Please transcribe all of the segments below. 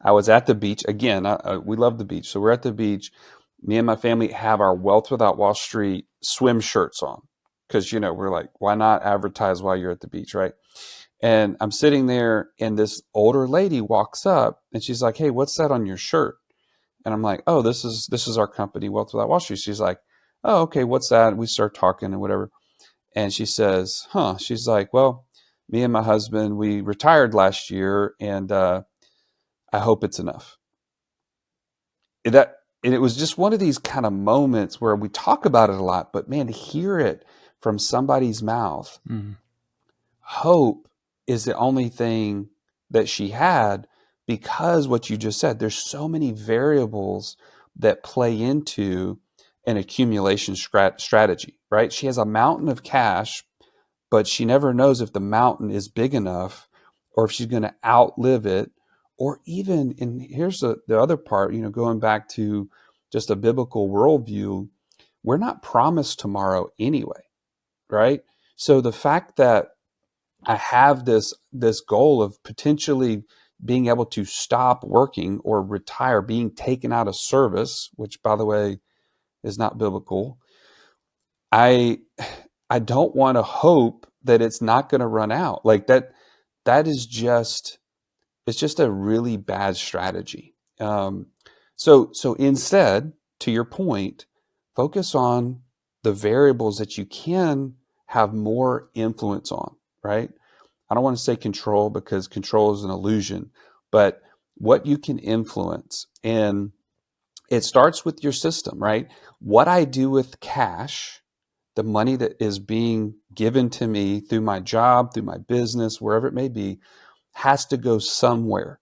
I was at the beach again. We love the beach. So we're at the beach. Me and my family have our Wealth Without Wall Street swim shirts on because, we're like, why not advertise while you're at the beach, right? And I'm sitting there and this older lady walks up and she's like, hey, what's that on your shirt? And I'm like, oh, this is our company, Wealth Without Wall Street. She's like, oh, okay, what's that? And we start talking and whatever. And she says, she's like, well, me and my husband, we retired last year and I hope it's enough. And it was just one of these kind of moments where we talk about it a lot, but man, to hear it from somebody's mouth, hope is the only thing that she had, because what you just said, there's so many variables that play into an accumulation strategy, right? She has a mountain of cash, but she never knows if the mountain is big enough or if she's going to outlive it. Or even, and here's the other part, going back to just a biblical worldview, we're not promised tomorrow anyway, right? So the fact that I have this goal of potentially being able to stop working or retire, being taken out of service, which by the way is not biblical. I don't want to hope that it's not going to run out. Like that is just, it's just a really bad strategy. So instead, to your point, focus on the variables that you can have more influence on, right? I don't want to say control because control is an illusion, but what you can influence. And it starts with your system, right? What I do with cash, the money that is being given to me through my job, through my business, wherever it may be, has to go somewhere.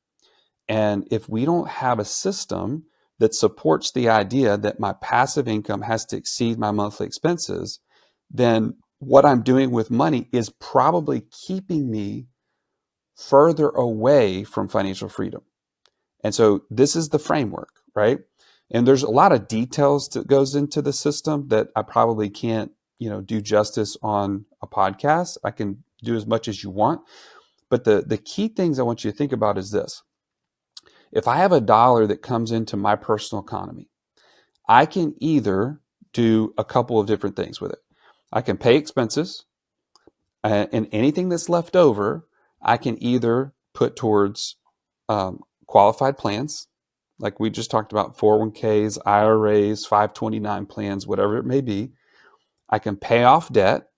And if we don't have a system that supports the idea that my passive income has to exceed my monthly expenses, then what I'm doing with money is probably keeping me further away from financial freedom. And so this is the framework, right? And there's a lot of details that goes into the system that I probably can't, do justice on a podcast. I can do as much as you want. But the key things I want you to think about is this. If I have $1 that comes into my personal economy, I can either do a couple of different things with it. I can pay expenses, and anything that's left over, I can either put towards qualified plans, like we just talked about, 401ks, IRAs, 529 plans, whatever it may be. I can pay off debt,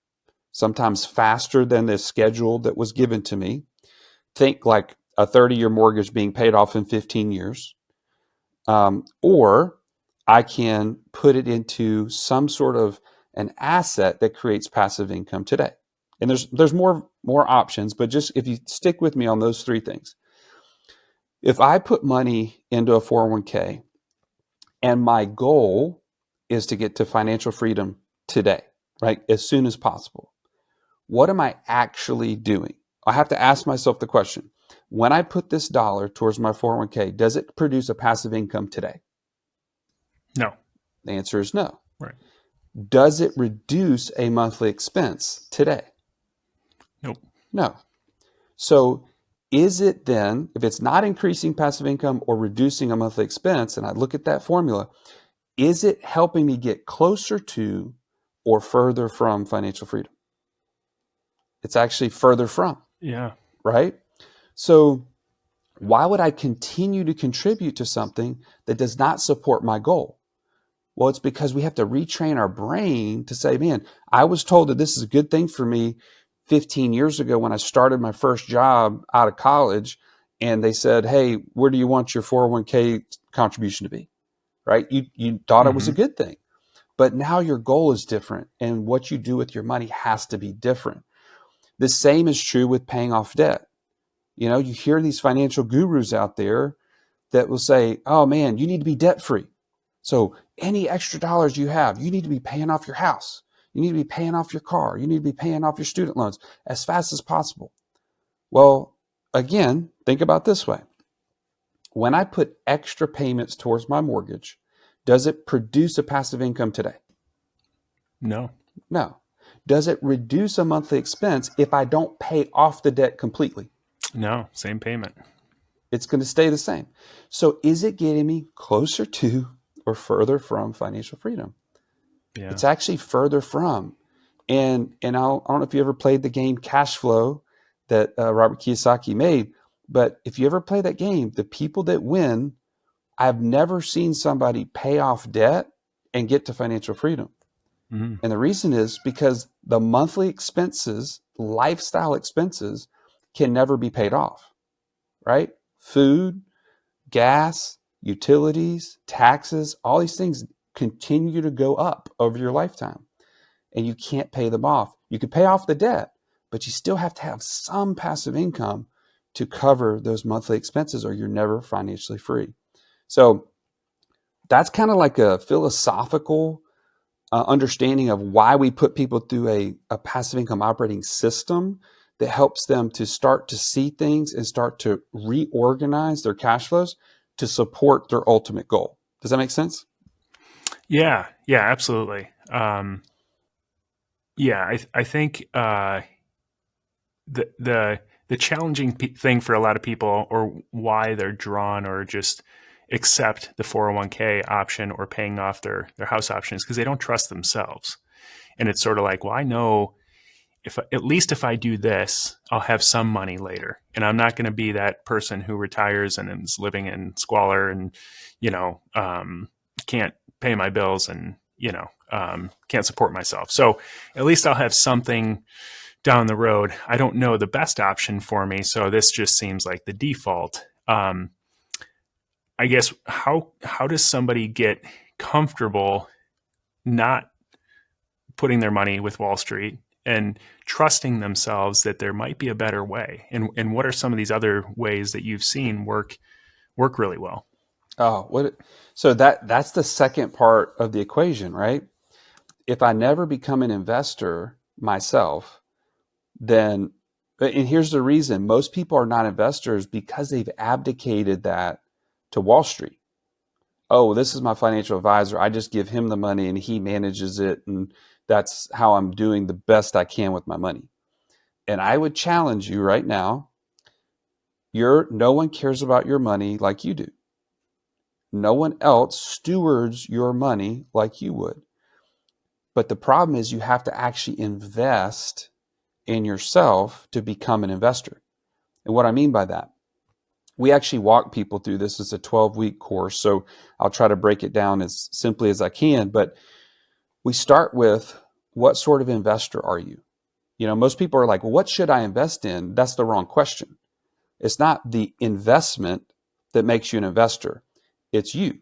sometimes faster than the schedule that was given to me. Think like a 30-year mortgage being paid off in 15 years. Or I can put it into some sort of an asset that creates passive income today. And there's more options, but just if you stick with me on those three things. If I put money into a 401k and my goal is to get to financial freedom today, right, as soon as possible, what am I actually doing? I have to ask myself the question, when I put this dollar towards my 401k, does it produce a passive income today? No. The answer is no. Right. Does it reduce a monthly expense today? Nope. No. So is it then, if it's not increasing passive income or reducing a monthly expense, and I look at that formula, is it helping me get closer to or further from financial freedom? It's actually further from. Yeah. Right? So why would I continue to contribute to something that does not support my goal? Well, it's because we have to retrain our brain to say, man, I was told that this is a good thing for me 15 years ago when I started my first job out of college. And they said, hey, where do you want your 401k contribution to be? Right? You thought it was a good thing. But now your goal is different. And what you do with your money has to be different. The same is true with paying off debt. You hear these financial gurus out there that will say, oh man, you need to be debt free. So any extra dollars you have, you need to be paying off your house. You need to be paying off your car. You need to be paying off your student loans as fast as possible. Well, again, think about this way. When I put extra payments towards my mortgage, does it produce a passive income today? No. No. Does it reduce a monthly expense if I don't pay off the debt completely? No. Same payment. It's going to stay the same. So is it getting me closer to or further from financial freedom? Yeah. It's actually further from. And I don't know if you ever played the game Cash Flow that Robert Kiyosaki made, but if you ever play that game, the people that win, I've never seen somebody pay off debt and get to financial freedom. Mm-hmm. And the reason is because the monthly expenses, lifestyle expenses, can never be paid off, right? Food, gas, utilities, taxes, all these things continue to go up over your lifetime, and you can't pay them off. You can pay off the debt, but you still have to have some passive income to cover those monthly expenses, or you're never financially free. So that's kind of like a philosophical understanding of why we put people through a passive income operating system that helps them to start to see things and start to reorganize their cash flows to support their ultimate goal. Does that make sense? Yeah, absolutely. I think the challenging thing for a lot of people, or why they're drawn or just accept the 401k option or paying off their house option, is because they don't trust themselves. And it's sort of like, well, I know if at least if I do this, I'll have some money later, and I'm not going to be that person who retires and is living in squalor and can't pay my bills and can't support myself. So at least I'll have something down the road. I don't know the best option for me, so this just seems like the default. I guess how does somebody get comfortable not putting their money with Wall Street and trusting themselves that there might be a better way? And what are some of these other ways that you've seen work really well? Oh, what? So that's the second part of the equation, right? If I never become an investor myself, then, and here's the reason: most people are not investors because they've abdicated that to Wall Street. Oh, this is my financial advisor. I just give him the money and he manages it, and that's how I'm doing the best I can with my money. And I would challenge you right now: no one cares about your money like you do. No one else stewards your money like you would. But the problem is you have to actually invest in yourself to become an investor. And what I mean by that, we actually walk people through this. It's a 12-week course, so I'll try to break it down as simply as I can. But we start with, what sort of investor are you? Most people are like, well, what should I invest in? That's the wrong question. It's not the investment that makes you an investor. It's you.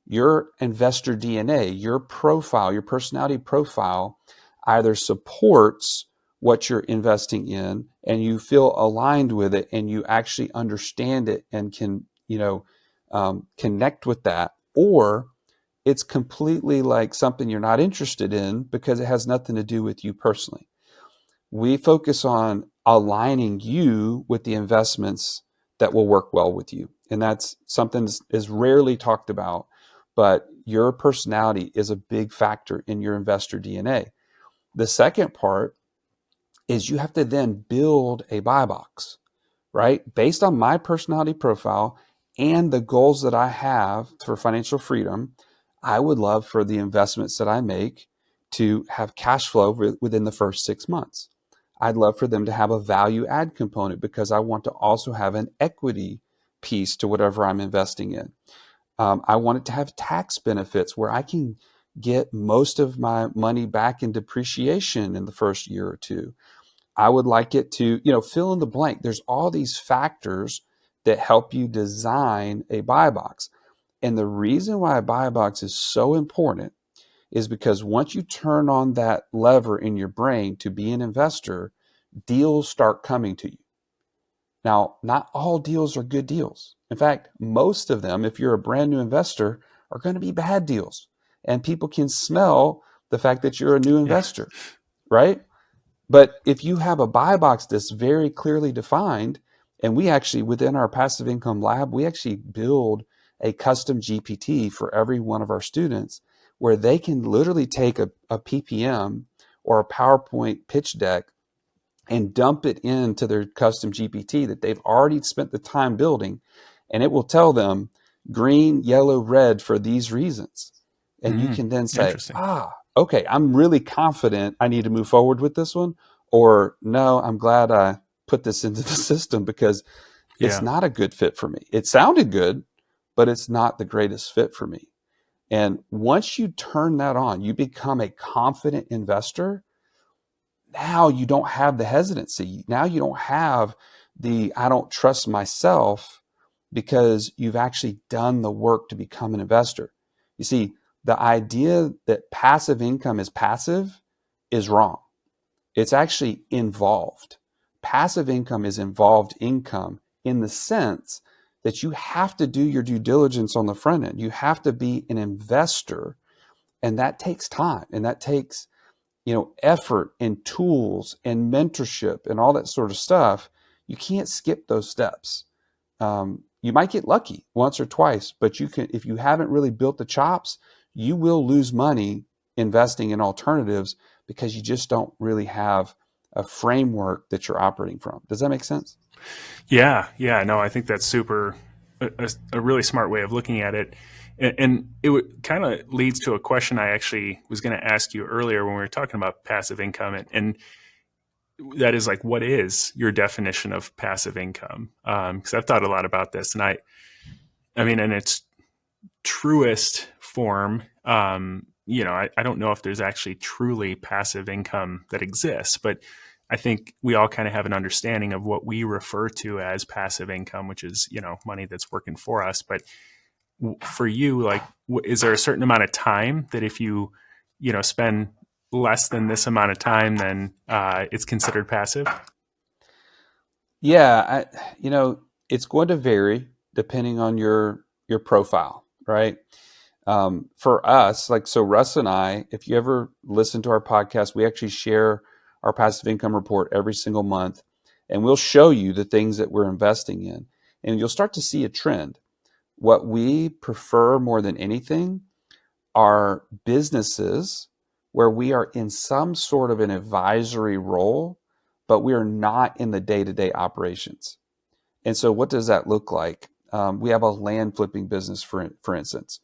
Your investor DNA, your profile, your personality profile either supports what you're investing in and you feel aligned with it and you actually understand it and can, connect with that, or it's completely like something you're not interested in because it has nothing to do with you personally. We focus on aligning you with the investments that will work well with you. And that's something that is rarely talked about, but your personality is a big factor in your investor DNA. The second part is you have to then build a buy box, right? Based on my personality profile and the goals that I have for financial freedom, I would love for the investments that I make to have cash flow within the first 6 months. I'd love for them to have a value add component because I want to also have an equity piece to whatever I'm investing in. I want it to have tax benefits where I can get most of my money back in depreciation in the first year or two. I would like it to, fill in the blank. There's all these factors that help you design a buy box. And the reason why a buy box is so important is because once you turn on that lever in your brain to be an investor, deals start coming to you. Now, not all deals are good deals. In fact, most of them, if you're a brand new investor, are going to be bad deals. And people can smell the fact that you're a new Yeah. investor, right? But if you have a buy box that's very clearly defined, and we actually, within our passive income lab, we actually build a custom GPT for every one of our students where they can literally take a PPM or a PowerPoint pitch deck and dump it into their custom GPT that they've already spent the time building, and it will tell them green, yellow, red for these reasons. And you can then say, Interesting. okay, I'm really confident I need to move forward with this one, or no, I'm glad I put this into the system because it's Yeah. not a good fit for me. It sounded good, but it's not the greatest fit for me. And once you turn that on, you become a confident investor. Now you don't have the hesitancy. Now you don't have the I don't trust myself, because you've actually done the work to become an investor. You see, the idea that passive income is passive is wrong. It's actually involved. Passive income is involved income in the sense that you have to do your due diligence on the front end. You have to be an investor, and that takes time, and that takes, effort and tools and mentorship and all that sort of stuff. You can't skip those steps. You might get lucky once or twice, but if you haven't really built the chops, you will lose money investing in alternatives because you just don't really have a framework that you're operating from. Does that make sense? Yeah. Yeah. No, I think that's a really smart way of looking at it. And it kind of leads to a question I actually was going to ask you earlier when we were talking about passive income. And that is like, what is your definition of passive income? Because I've thought a lot about this, and I mean, in its truest form, I don't know if there's actually truly passive income that exists, but I think we all kind of have an understanding of what we refer to as passive income, which is, money that's working for us. But for you, like, is there a certain amount of time that if you, spend less than this amount of time, then it's considered passive? Yeah, it's going to vary depending on your profile, right? For us, like, so Russ and I, if you ever listen to our podcast, we actually share our passive income report every single month, and we'll show you the things that we're investing in, and you'll start to see a trend. What we prefer more than anything are businesses where we are in some sort of an advisory role, but we are not in the day-to-day operations. And so what does that look like? We have a land flipping business, for instance.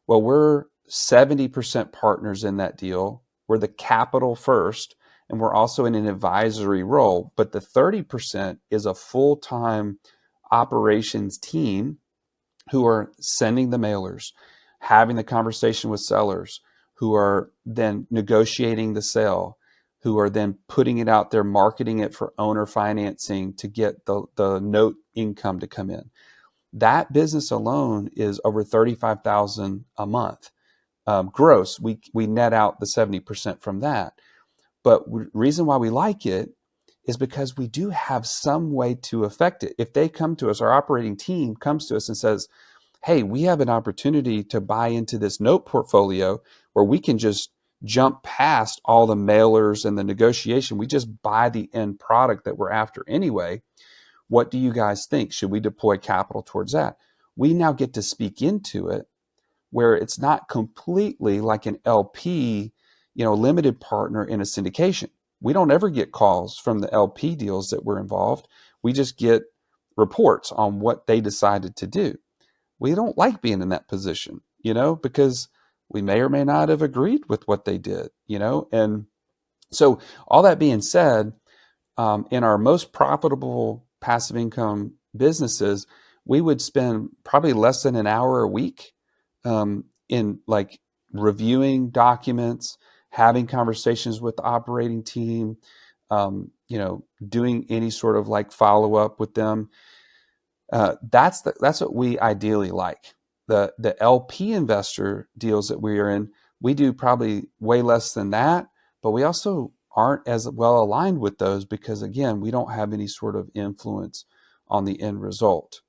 Well, we're 70% partners in that deal. We're the capital first, and we're also in an advisory role. But the 30% is a full-time operations team who are sending the mailers, having the conversation with sellers, who are then negotiating the sale, who are then putting it out there, marketing it for owner financing to get the note income to come in. That business alone is over $35,000 a month, gross. We net out the 70% from that. But reason why we like it is because we do have some way to affect it. If they come to us, our operating team comes to us and says, hey, we have an opportunity to buy into this note portfolio where we can just jump past all the mailers and the negotiation. We just buy the end product that we're after anyway. What do you guys think? Should we deploy capital towards that? We now get to speak into it, where it's not completely like an LP, limited partner in a syndication. We don't ever get calls from the LP deals that we're involved. We just get reports on what they decided to do. We don't like being in that position, because we may or may not have agreed with what they did, And so all that being said, in our most profitable passive income businesses, we would spend probably less than an hour a week in like reviewing documents, having conversations with the operating team, doing any sort of like follow up with them. That's what we ideally like. The LP investor deals that we are in, we do probably way less than that, but we also aren't as well aligned with those because, again, we don't have any sort of influence on the end result.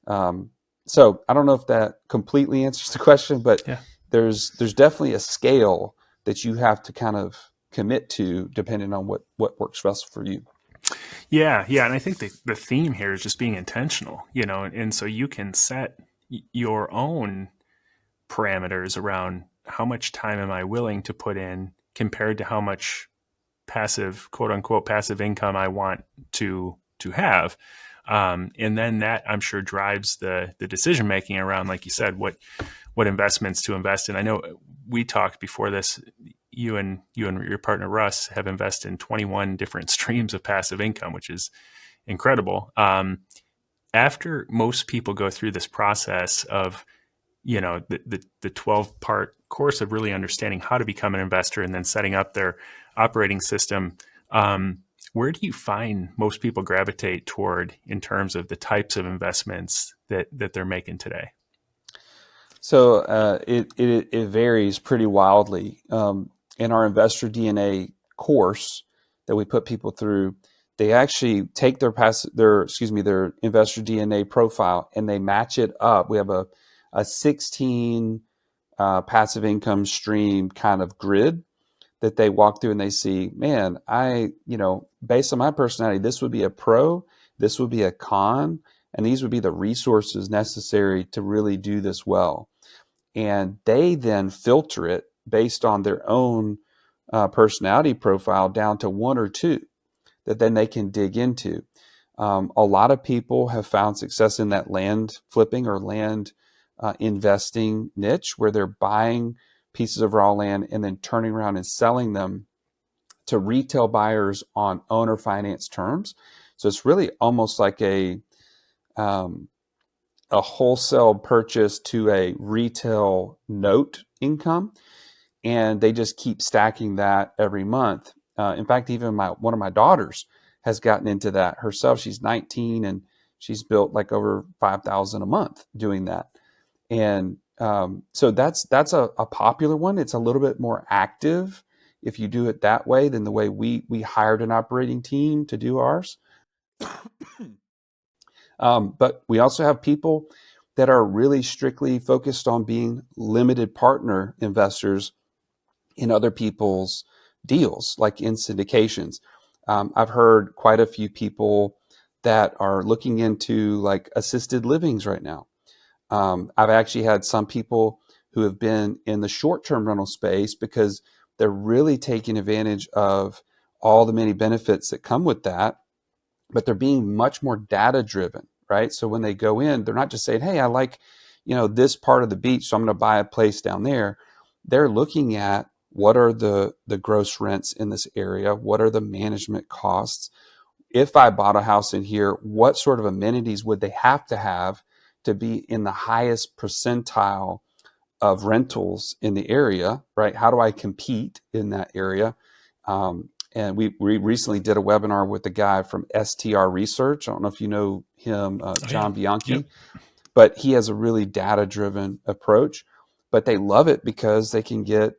So I don't know if that completely answers the question, but Yeah. there's definitely a scale that you have to kind of commit to depending on what works best for you. Yeah, yeah, and I think the theme here is just being intentional, and so you can set your own parameters around how much time am I willing to put in compared to how much passive, quote unquote, passive income I want to have. And then that, I'm sure, drives the decision making around, like you said, what investments to invest in. I know we talked before this. You and your partner Russ have invested in 21 different streams of passive income, which is incredible. After most people go through this process of, the 12-part course of really understanding how to become an investor and then setting up their operating system, where do you find most people gravitate toward in terms of the types of investments that they're making today? So it varies pretty wildly. In our Investor DNA course that we put people through, they actually take their Investor DNA profile and they match it up. We have a 16 passive income stream kind of grid that they walk through, and they see, man, based on my personality, this would be a pro, this would be a con, and these would be the resources necessary to really do this well. And they then filter it based on their own personality profile down to one or two that then they can dig into. A lot of people have found success in that land flipping or land investing niche, where they're buying pieces of raw land and then turning around and selling them to retail buyers on owner finance terms. So it's really almost like a wholesale purchase to a retail note income, and they just keep stacking that every month. In fact, even one of my daughters has gotten into that herself. She's 19 and she's built like over 5,000 a month doing that. And so that's a popular one. It's a little bit more active if you do it that way than the way we hired an operating team to do ours. But we also have people that are really strictly focused on being limited partner investors in other people's deals, like in syndications. I've heard quite a few people that are looking into like assisted livings right now. I've actually had some people who have been in the short-term rental space because they're really taking advantage of all the many benefits that come with that, but they're being much more data-driven, right? So when they go in, they're not just saying, hey, I like, this part of the beach, so I'm going to buy a place down there. They're looking at what are the gross rents in this area? What are the management costs? If I bought a house in here, what sort of amenities would they have to be in the highest percentile of rentals in the area, right? How do I compete in that area? And we recently did a webinar with a guy from STR Research. I don't know if you know him, John Bianchi, Yep. but he has a really data-driven approach. But they love it because they can get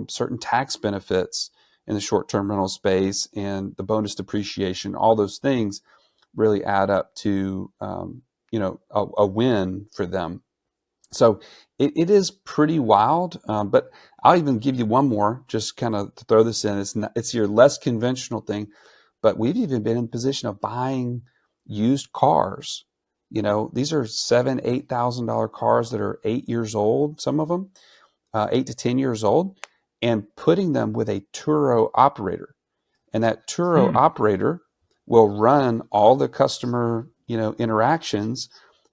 certain tax benefits in the short-term rental space, and the bonus depreciation. All those things really add up to a win for them. So it is pretty wild, but I'll even give you one more, just kind of to throw this in. It's your less conventional thing, but we've even been in position of buying used cars. These are $7,000-8,000 cars that are 8 years old, some of them 8 to 10 years old, and putting them with a Turo operator. And that Turo operator will run all the customer, interactions.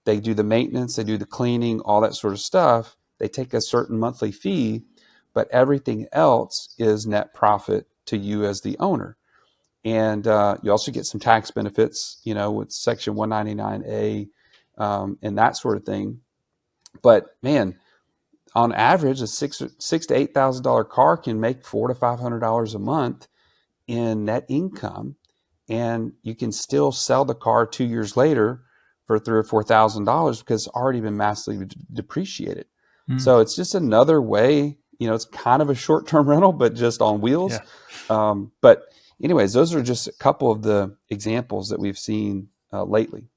They do the maintenance, they do the cleaning, all that sort of stuff. They take a certain monthly fee, but everything else is net profit to you as the owner. And you also get some tax benefits, with Section 199A and that sort of thing. But man, on average, a $6,000 to $8,000 car can make $400 to $500 a month in net income, and you can still sell the car 2 years later for $3,000 or $4,000 because it's already been massively depreciated. So it's just another way. It's kind of a short-term rental, but just on wheels. Yeah. But anyways, those are just a couple of the examples that we've seen lately.